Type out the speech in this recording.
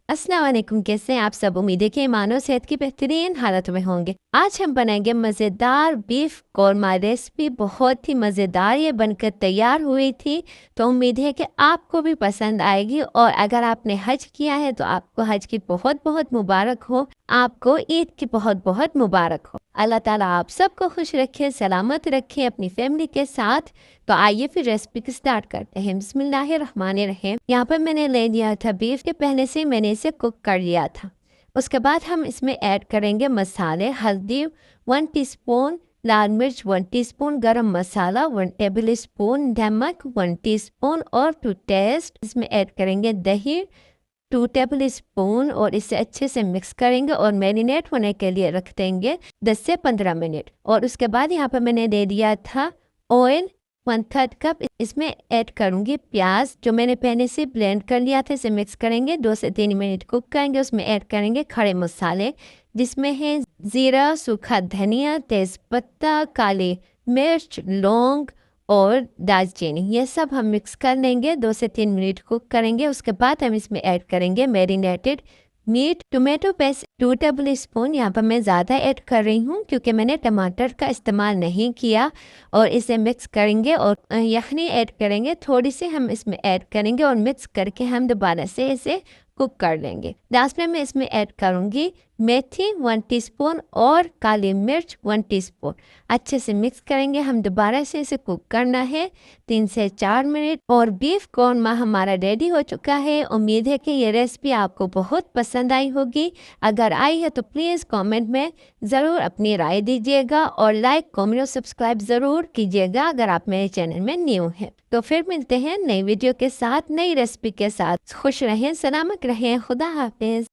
अस्सलाम वालेकुम, कैसे हैं आप सब। उम्मीद है कि मानो सेहत की बेहतरीन हालत में होंगे। आज हम बनाएंगे मज़ेदार बीफ कौरमा। रेसिपी बहुत ही मज़ेदार ये बनकर तैयार हुई थी, तो उम्मीद है कि आपको भी पसंद आएगी। और अगर आपने हज किया है तो आपको हज की बहुत बहुत मुबारक हो, आपको ईद की बहुत बहुत मुबारक हो। अल्लाह ताला आप सबको खुश रखे, सलामत रखे अपनी फैमिली के साथ। तो आइए फिर रेसिपी की स्टार्ट करते हैं। बिस्मिल्लाहिर्रहमानिर्रहीम। यहाँ पर मैंने ले लिया था बीफ के, पहले से मैंने इसे कुक कर लिया था। उसके बाद हम इसमें ऐड करेंगे मसाले। हल्दी 1 टीस्पून, लाल मिर्च 1 टीस्पून, गरम मसाला 1 टेबल स्पून, नमक 1 टीस्पून और टू टेस्ट इसमें ऐड करेंगे दही 2 टेबल स्पून और इसे अच्छे से मिक्स करेंगे और मैरिनेट होने के लिए रख देंगे 10 से 15 मिनट। और उसके बाद यहाँ पर मैंने दे दिया था ऑयल 1/3 कप। इसमें ऐड करूँगी प्याज जो मैंने पहले से ब्लेंड कर लिया था। इसे मिक्स करेंगे, 2 से 3 मिनट कुक करेंगे। उसमें ऐड करेंगे खड़े मसाले जिसमें है ज़ीरा, सूखा धनिया, तेज़पत्ता, काली मिर्च, लौंग और दालचीनी। ये सब हम मिक्स कर लेंगे, 2 से 3 मिनट कुक करेंगे। उसके बाद हम इसमें ऐड करेंगे marinated meat. Tomato paste 2 tablespoon, यहाँ पर मैं ज़्यादा ऐड कर रही हूँ क्योंकि मैंने टमाटर का इस्तेमाल नहीं किया। और इसे मिक्स करेंगे और यखनी ऐड करेंगे, थोड़ी सी हम इसमें ऐड करेंगे और मिक्स करके हम दोबारा से इसे कुक कर लेंगे। लास्ट में मैं इसमें ऐड करूँगी मेथी 1 टीस्पून और काली मिर्च 1 टीस्पून। अच्छे से मिक्स करेंगे, हम दोबारा से इसे कुक करना है 3 से 4 मिनट। और बीफ कौरमा हमारा रेडी हो चुका है। उम्मीद है कि ये रेसिपी आपको बहुत पसंद आई होगी। अगर आई है तो प्लीज़ कमेंट में ज़रूर अपनी राय दीजिएगा और लाइक, कमेंट और सब्सक्राइब ज़रूर कीजिएगा अगर आप मेरे चैनल में न्यू हैं। तो फिर मिलते हैं नई वीडियो के साथ, नई रेसिपी के साथ। खुश रहें, सलामत रहें, खुदा हाफिज़।